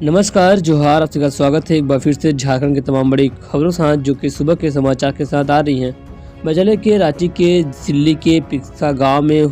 नमस्कार, जोहार, आप सभी का स्वागत है एक बार फिर से झारखंड की तमाम बड़ी खबरों के साथ जो कि सुबह के समाचार के साथ आ रही हैं। बजले के रांची के सिल्ली के पिक्सा गांव में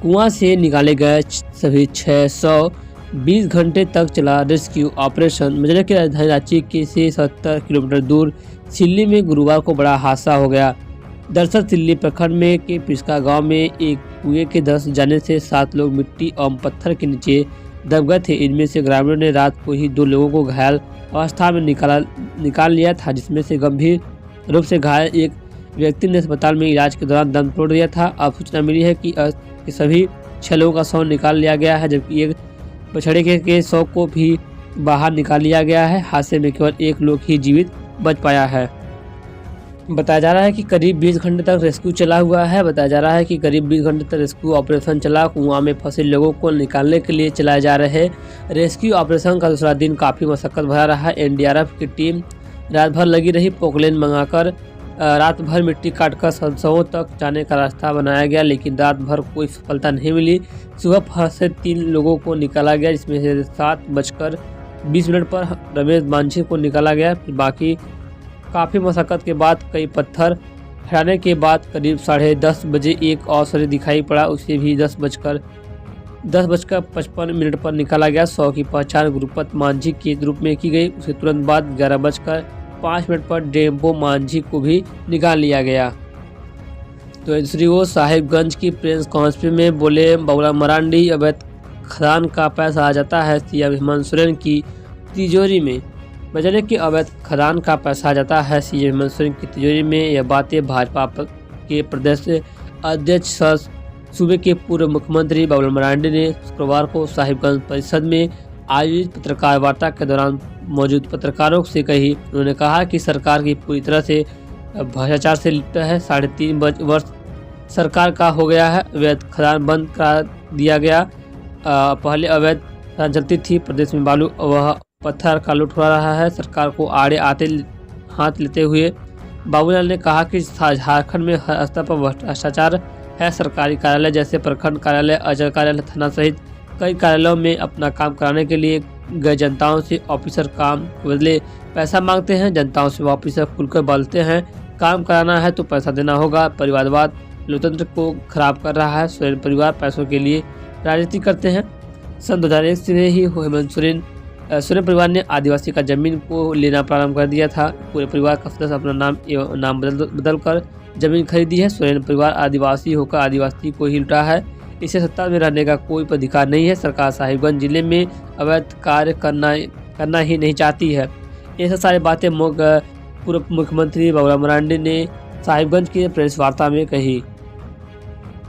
कुआं से निकाले गए सभी 620 घंटे तक चला रेस्क्यू ऑपरेशन। बजले के राजधानी रांची के से 70 किलोमीटर दूर सिल्ली में गुरुवार को बड़ा हादसा हो गया। दरअसल सिल्ली प्रखंड में के पिस्का गाँव में एक कुएं के धंस जाने से 7 लोग मिट्टी और पत्थर के नीचे दब गए थे। इनमें से ग्रामीणों ने रात को ही 2 लोगों को घायल अवस्था में निकाल लिया था, जिसमें से गंभीर रूप से घायल एक व्यक्ति ने अस्पताल में इलाज के दौरान दम तोड़ दिया था। अब सूचना मिली है कि सभी 6 लोगों का शव निकाल लिया गया है, जबकि एक बछड़े के शव को भी बाहर निकाल लिया गया है। हादसे में केवल 1 लोग ही जीवित बच पाया है। बताया जा रहा है कि करीब 20 घंटे तक रेस्क्यू चला हुआ है। बताया जा रहा है कि करीब 20 घंटे तक रेस्क्यू ऑपरेशन चला। कुआं में फंसे लोगों को निकालने के लिए चलाए जा रहे रेस्क्यू ऑपरेशन का दूसरा दिन काफ़ी मशक्कत भरा रहा। एनडीआरएफ की टीम रात भर लगी रही। पोकलेन मंगाकर रात भर मिट्टी काटकर शवों तक जाने का रास्ता बनाया गया, लेकिन रात भर कोई सफलता नहीं मिली। सुबह फंसे 3 लोगों को निकाला गया, जिसमें से 7:20 पर रमेश मांझी को निकाला गया। बाकी काफ़ी मशक्कत के बाद कई पत्थर हटाने के बाद करीब 10:30 बजे एक और शरीर दिखाई पड़ा। उसे भी 10:55 पर निकाला गया। शव की पहचान गुरुपत मांझी के रूप में की गई। उसके तुरंत बाद 11:05 पर डेम्बो मांझी को भी निकाल लिया गया। तो दूसरी ओर साहिबगंज की प्रेस कॉन्फ्रेंस में बोले बाबूलाल मरांडी, अवैध खदान का पैसा आ जाता है सीएम हेमंत सोरेन की तिजोरी में। बजले के अवैध खदान का पैसा आ जाता है सीएम हेमंत सोरेन की तिजोरी में। यह बातें भाजपा के प्रदेश अध्यक्ष सूबे के पूर्व मुख्यमंत्री बाबूलाल मरांडी ने शुक्रवार को साहिबगंज परिषद में आयोजित पत्रकार वार्ता के दौरान मौजूद पत्रकारों से कही। उन्होंने कहा कि सरकार की पूरी तरह से भ्रष्टाचार से लिप्त है। 3.5 वर्ष सरकार का हो गया है। अवैध खदान बंद करा दिया गया। पहले अवैध खदान चलती थी। प्रदेश में बालू वह पत्थर का लूट हो रहा है। सरकार को आड़े आते हाथ लेते हुए बाबूलाल ने कहा कि झारखंड में हर स्तर पर भ्रष्टाचार है। सरकारी कार्यालय जैसे प्रखंड कार्यालय, अंचल कार्यालय, थाना सहित कई कार्यालयों में अपना काम कराने के लिए गए जनताओं से ऑफिसर काम के बदले पैसा मांगते हैं। जनताओं से ऑफिसर खुलकर बोलते हैं काम कराना है तो पैसा देना होगा। परिवारवाद लोकतंत्र को खराब कर रहा है। सोरेन परिवार पैसों के लिए राजनीति करते हैं। सन 2001 से ही हेमंत सोरेन परिवार ने आदिवासी का जमीन को लेना प्रारंभ कर दिया था। पूरे परिवार का सदस्य अपना नाम बदल कर जमीन खरीदी है। सोरेन परिवार आदिवासी होकर आदिवासी को ही लुटा है। इसे सत्ता में रहने का कोई अधिकार नहीं है। सरकार साहिबगंज जिले में अवैध कार्य करना ही नहीं चाहती है। ये सारी बातें पूर्व मुख्यमंत्री बाबूलाल मरांडी ने साहिबगंज की प्रेस वार्ता में कही।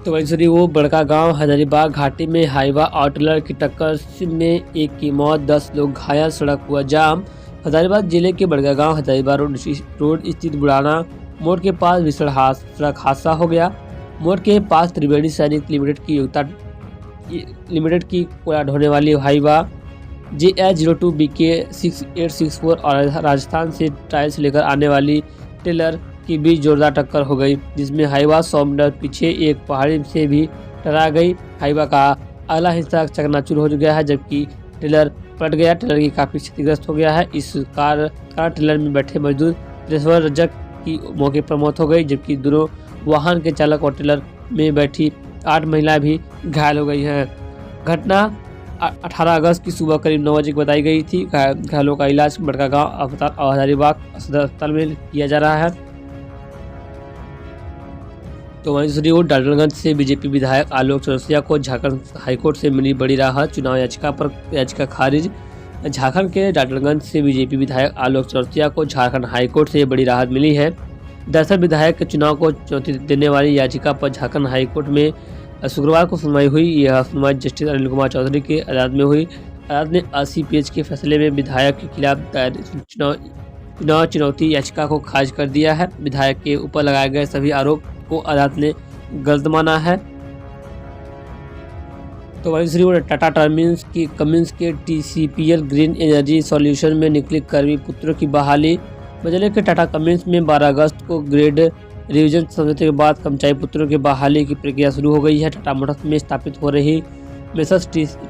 तो वैसे वो बड़का गांव हजारीबाग घाटी में हाईवा और टेलर की टक्कर में एक की मौत, 10 लोग घायल, सड़क हुआ जाम। हजारीबाग जिले के बड़का गांव हजारीबाग रोड स्थित बुढ़ाना मोड़ के पास भीषण सड़क हादसा हो गया। मोड़ के पास त्रिवेणी सैनिक लिमिटेड की कोयला ढोने वाली हाईवा JH02 BK 6864 और राजस्थान से टाइल्स लेकर आने वाली टेलर के बीच जोरदार टक्कर हो गई, जिसमें हाईवा 100 मीटर पीछे एक पहाड़ी से भी टकरा गई। हाईवा का अगला हिस्सा चकनाचूर हो गया है, जबकि टेलर पलट गया। टेलर की काफ़ी क्षतिग्रस्त हो गया है। इस कारण टेलर में बैठे मजदूर त्रेश्वर रजक की मौके पर मौत हो गई, जबकि दोनों वाहन के चालक और टेलर में बैठी 8 महिलाएं भी घायल हो गई हैं। घटना 18 अगस्त की सुबह करीब 9 बजे बताई गई थी। घायलों का इलाज बड़का गांव और हजारीबाग सदर अस्पताल में किया जा रहा है। तो वहीं दूसरी ओर डाल्टनगंज से बीजेपी विधायक आलोक चौरसिया को झारखंड हाईकोर्ट से मिली बड़ी राहत। चुनाव याचिका खारिज। झारखंड के डाल्टनगंज से बीजेपी विधायक आलोक चौरसिया को झारखंड हाईकोर्ट से बड़ी राहत मिली है। दरअसल विधायक के चुनाव को चुनौती देने वाली याचिका पर झारखंड हाईकोर्ट में शुक्रवार को सुनवाई हुई। यह सुनवाई जस्टिस अनिल कुमार चौधरी की अदालत में हुई। अदालत ने 80 पेज के फैसले में विधायक के खिलाफ दायर चुनाव चुनौती याचिका को खारिज कर दिया है। विधायक के ऊपर लगाए गए सभी आरोप को अदालत ने गलत माना है। तो वहीं दूसरी ओर टाटा कमिंस के TCPL ग्रीन एनर्जी सॉल्यूशन में निकली कर्मी पुत्रों की बहाली। बजले के टाटा कमिंस में 12 अगस्त को ग्रेड रिवीजन समझौते के बाद कर्मचारी पुत्रों की बहाली की प्रक्रिया शुरू हो गई है। टाटा मोटर्स में स्थापित हो रही messrs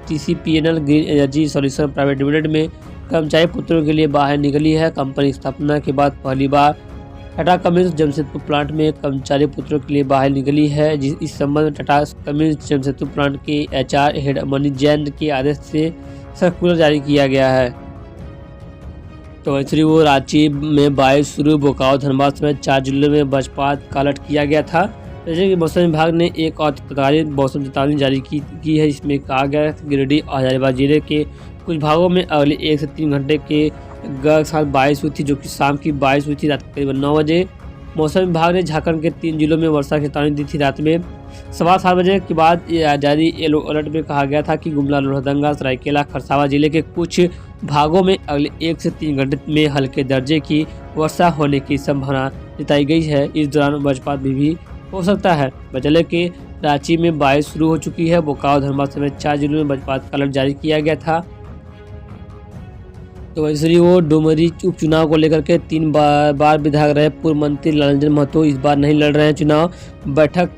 TCPNL green energy solution private limited में कर्मचारी पुत्रों के लिए बाहर निकली है। कंपनी स्थापना के बाद पहली बार टाटा कम्युनिस्ट जमशेदपुर प्लांट में कर्मचारी पुत्रों के लिए बाहर निकली है। इस संबंध में टाटा कम्युनिस्ट जमशेदपुर प्लांट के HR हेड मनीष जैन के आदेश से सर्कुलर जारी किया गया है। तो वैसे वो रांची में बारिश शुरू, बोकारो धनबाद समेत 4 जिलों में वज्रपात का अलर्ट किया गया था। जैसे कि मौसम विभाग ने एक और तत्कालीन मौसम चेतावनी जारी की है, जिसमें कहा गया है कि गिरिडीह और हजारीबाग जिले के कुछ भागों में अगले 1 से 3 घंटे के साथ बारिश हुई थी, जो कि शाम की बारिश हुई थी रात करीबन 9 बजे। मौसम विभाग ने झारखंड के 3 जिलों में वर्षा की चेतावनी दी थी। रात में 7:15 बजे के बाद जारी येलो अलर्ट में कहा गया था कि गुमला, लोहरदंगा, सरायकेला, खरसावां जिले के कुछ भागों में अगले 1 से 3 घंटे में हल्के दर्जे की वर्षा होने की संभावना जताई गई है। इस दौरान वज्रपात भी हो सकता है। बचले के रांची में बारिश शुरू हो चुकी है। बोकारो धनबाद समेत 4 जिलों में वज्रपात का अलर्ट जारी किया गया था। तो वैसे वो डुमरी उपचुनाव को लेकर के 3 बार विधायक रहे पूर्व मंत्री लालचंद महतो इस बार नहीं लड़ रहे हैं चुनाव। बैठक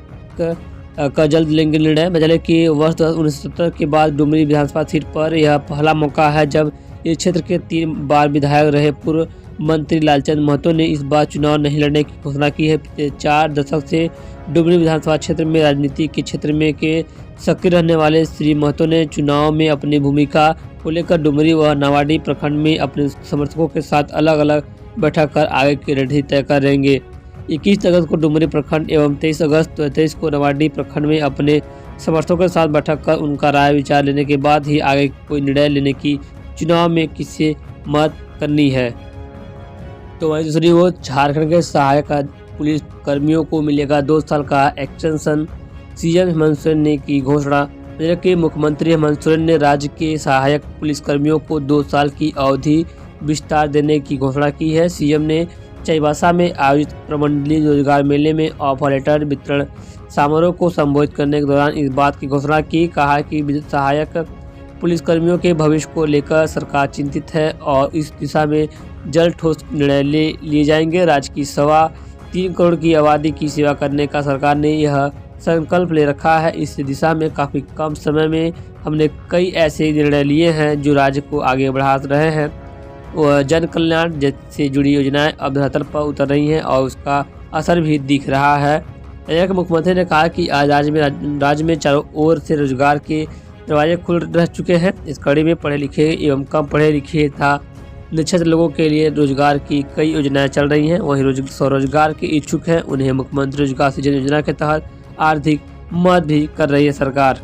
का जल्द लेंगे निर्णय। बचले कि वर्ष 1970 के बाद डुमरी विधानसभा सीट पर यह पहला मौका है जब इस क्षेत्र के 3 बार विधायक रहे पूर्व मंत्री लालचंद महतो ने इस बार चुनाव नहीं लड़ने की घोषणा की है। पिछले 4 दशक से डुमरी विधानसभा क्षेत्र में राजनीति के क्षेत्र में के सक्रिय रहने वाले श्री महतो ने चुनाव में अपनी भूमिका को लेकर डुमरी व नावाडीह प्रखंड में अपने समर्थकों के साथ अलग अलग बैठक कर आगे की रणनीति तय करेंगे। 21 अगस्त को डुमरी प्रखंड एवं 23 अगस्त व 23 को नावाडीह प्रखंड में अपने समर्थकों के साथ बैठक कर उनका राय विचार लेने के बाद ही आगे कोई निर्णय लेने की चुनाव में किसे मत करनी है। तो वहीं दूसरी ओर झारखंड के सहायक पुलिस कर्मियों को मिलेगा 2 साल का एक्सटेंशन। CM हेमंत सोरेन ने की घोषणा। के मुख्यमंत्री हेमंत सोरेन ने राज्य के सहायक पुलिसकर्मियों को 2 साल की अवधि विस्तार देने की घोषणा की है। CM ने चाईबासा में आयोजित प्रमंडलीय रोजगार मेले में ऑफर लेटर वितरण समारोह को संबोधित करने के दौरान इस बात की घोषणा की। कहा कि सहायक पुलिसकर्मियों के भविष्य को लेकर सरकार चिंतित है और इस दिशा में जल्द ठोस निर्णय लिए जाएंगे। राज्य की 3.25 करोड़ की आबादी की सेवा करने का सरकार ने यह संकल्प ले रखा है। इस दिशा में काफ़ी कम समय में हमने कई ऐसे निर्णय लिए हैं जो राज्य को आगे बढ़ा रहे हैं। जन कल्याण से जुड़ी योजनाएं अब धरातल पर उतर रही हैं और उसका असर भी दिख रहा है। मुख्यमंत्री ने कहा कि आज राज्य में चारों ओर से रोजगार के दरवाजे खुल रह चुके हैं। इस कड़ी में पढ़े लिखे एवं कम पढ़े लिखे तथा निश्चित लोगों के लिए रोजगार की कई योजनाएं चल रही हैं। वहीं स्वरोजगार के इच्छुक हैं उन्हें मुख्यमंत्री रोजगार सृजन योजना के तहत आर्थिक मदद भी कर रही है सरकार।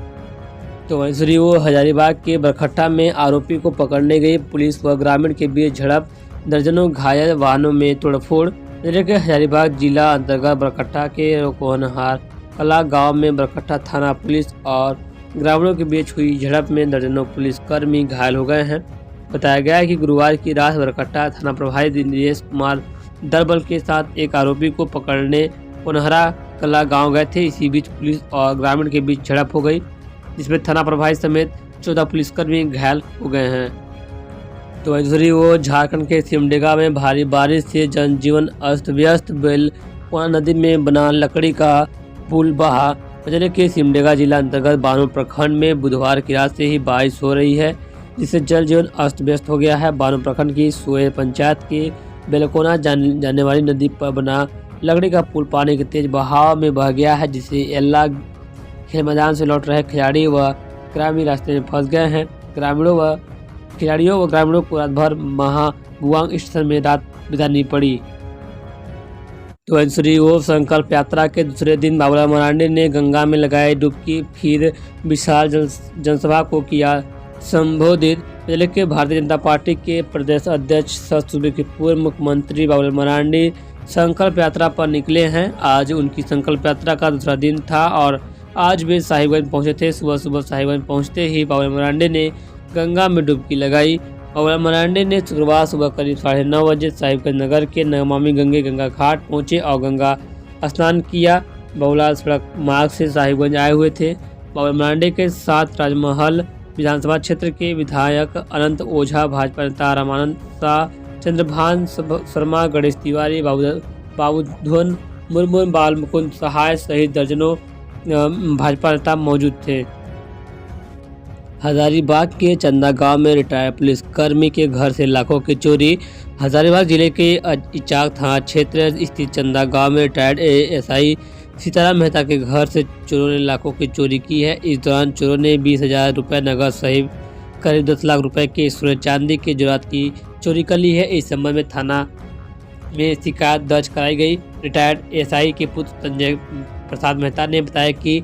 तो वहीं वो हजारीबाग के बरकट्टा में आरोपी को पकड़ने गई पुलिस व ग्रामीण के बीच झड़प, दर्जनों घायल, वाहनों में तोड़फोड़। जिले के हजारीबाग जिला अंतर्गत बरकट्टा के कोहनहार कला गांव में बरकट्टा थाना पुलिस और ग्रामीणों के बीच हुई झड़प में दर्जनों पुलिसकर्मी घायल हो गए हैं। बताया गया है कि गुरुवार की रात बरकट्टा थाना प्रभारी दिनेश कुमार दलबल के साथ एक आरोपी को पकड़ने कोहनहारा कला गांव गए थे। इसी बीच पुलिस और ग्रामीण के बीच झड़प हो गई, जिसमें थाना प्रभारी समेत 14 पुलिसकर्मी घायल हो गए हैं। तो दूसरी ओर झारखंड के सिमडेगा में भारी बारिश से जनजीवन अस्त व्यस्त। बेलकोना नदी में बना लकड़ी का पुल बहा। जिले के सिमडेगा जिला अंतर्गत बानो प्रखंड में बुधवार की रात से ही बारिश हो रही है, जिससे जल जीवन अस्त व्यस्त हो गया है। बानो प्रखंड की सोए पंचायत के बेलकोना जाने वाली नदी पर बना लकड़ी का पुल पानी के तेज बहाव में बह गया है, जिससे एल्ला खेल मैदान से लौट रहे खिलाड़ी व ग्रामीण रास्ते में फंस गए हैं। खिलाड़ियों व ग्रामीणों को रात भर महाबुआंग स्टेशन में रात बितानी पड़ी। तो दूसरी ओर संकल्प यात्रा के दूसरे दिन बाबूलाल मरांडी ने गंगा में लगाई डुबकी, फिर विशाल जनसभा को किया संबोधित। जिले के भारतीय जनता पार्टी के प्रदेश अध्यक्ष सह सूबे के पूर्व मुख्यमंत्री बाबूलाल मरांडी संकल्प यात्रा पर निकले हैं। आज उनकी संकल्प यात्रा का दूसरा दिन था और आज वे साहिबगंज पहुंचे थे। सुबह साहिबगंज पहुंचते ही बाबूलाल मरांडी ने गंगा में डुबकी लगाई। बाबूलाल मरांडी ने शुक्रवार सुबह करीब 9:30 बजे साहिबगंज नगर के नमामि गंगा घाट पहुंचे और गंगा स्नान किया। बाबूलाल सड़क मार्ग से साहिबगंज आए हुए थे। बाबूलाल मरांडी के साथ राजमहल विधानसभा क्षेत्र के विधायक अनंत ओझा, भाजपा नेता रामानंद शाह, चंद्रभान शर्मा, गणेश तिवारी, बाबूधन मुर्मू, बाल मुकुंद सहाय सहित दर्जनों भाजपा नेता मौजूद थे। हजारीबाग के चंदा गांव में रिटायर्ड पुलिसकर्मी के घर से लाखों की चोरी। हजारीबाग जिले के इचाक थाना क्षेत्र स्थित चंदा गांव में रिटायर्ड एएसआई सीताराम मेहता के घर से चोरों ने लाखों की चोरी की है। इस दौरान चोरों ने 20,000 रुपये नगद सहित करीब 10 लाख रुपए के सोने चांदी के जेवरात की चोरी कर ली है। इस संबंध में थाना में शिकायत दर्ज कराई गई। रिटायर्ड एएसआई के पुत्र संजय प्रसाद मेहता ने बताया कि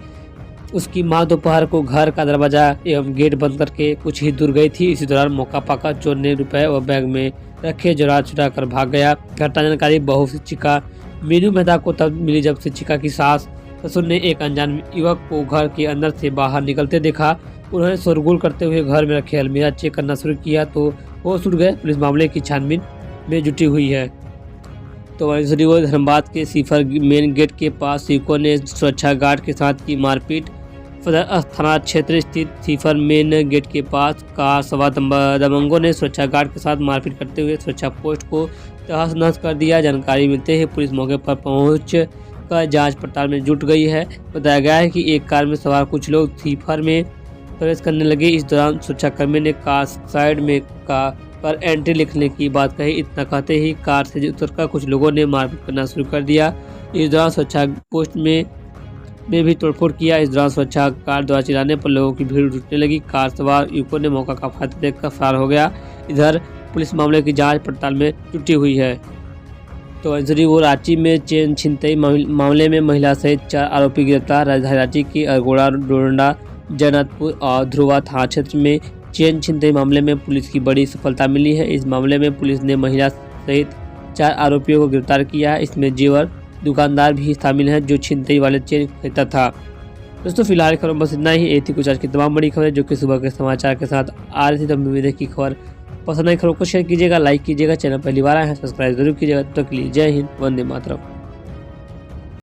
उसकी मां दोपहर को घर का दरवाजा एवं गेट बंद करके कुछ ही दूर गई थी। इसी दौरान मौका पाकर चोर ने रुपए व बैग में रखे जेवरात चुरा कर भाग गया। घटना जानकारी बहु शिक्षिका मीनू मेहता को तब मिली जब शिक्षिका की सास ससुर ने एक अनजान युवक को घर के अंदर से बाहर निकलते देखा। उन्होंने शोरगुल करते हुए घर में रखे अलमीरा चेक करना शुरू किया तो वो छूट गए। पुलिस मामले की छानबीन में जुटी हुई है। तो दूसरी ओर धनबाद के सीफर मेन गेट के पास युवकों ने सुरक्षा गार्ड के साथ की मारपीट। सदर थाना क्षेत्र स्थित सीफर मेन गेट के पास कार सवार दबंगों ने सुरक्षा गार्ड के साथ मारपीट करते हुए सुरक्षा पोस्ट को तहस नहस कर दिया। जानकारी मिलते ही पुलिस मौके पर पहुंच कर जांच पड़ताल में जुट गई है। बताया गया है कि एक कार में सवार कुछ लोग सीफर में प्रवेश करने लगे। इस दौरान सुरक्षाकर्मी ने कार साइड में पर एंट्री लिखने की बात कही। इतना कहते ही कार से उतरकर कुछ लोगों ने मारपीट करना शुरू कर दिया। इस दौरान सुरक्षा पोस्ट में भी तोड़फोड़ किया। इस दौरान सुरक्षा कार द्वारा चिल्लाने पर लोगों की भीड़ जुटने लगी। कार सवार युवकों ने मौका का फायदा देखकर फरार हो गया। इधर पुलिस मामले की जांच पड़ताल में जुटी हुई है। तो दूसरी ओर रांची में चेन छिनतई मामले में महिला सहित 4 आरोपी गिरफ्तार। राजधानी रांची की अरगोड़ा, डोरंडा, जन्नतपुर और ध्रुवा थाना क्षेत्र में चेन छिनतई मामले में पुलिस की बड़ी सफलता मिली है। इस मामले में पुलिस ने महिला सहित 4 आरोपियों को गिरफ्तार किया है। इसमें जेवर दुकानदार भी शामिल हैं जो छिनतई वाले चेन खरीदता था। दोस्तों फिलहाल खबर बस इतना ही। ये थी कुछ आज की तमाम बड़ी खबरें जो कि सुबह के समाचार के साथ आ रही थी। तो उम्मीद है कि खबर पसंद आई। खबरों को शेयर कीजिएगा, लाइक कीजिएगा, चैनल पहली बार आए हैं सब्सक्राइब जरूर कीजिएगा। तब तक के लिए जय हिंद, वंदे मातरम।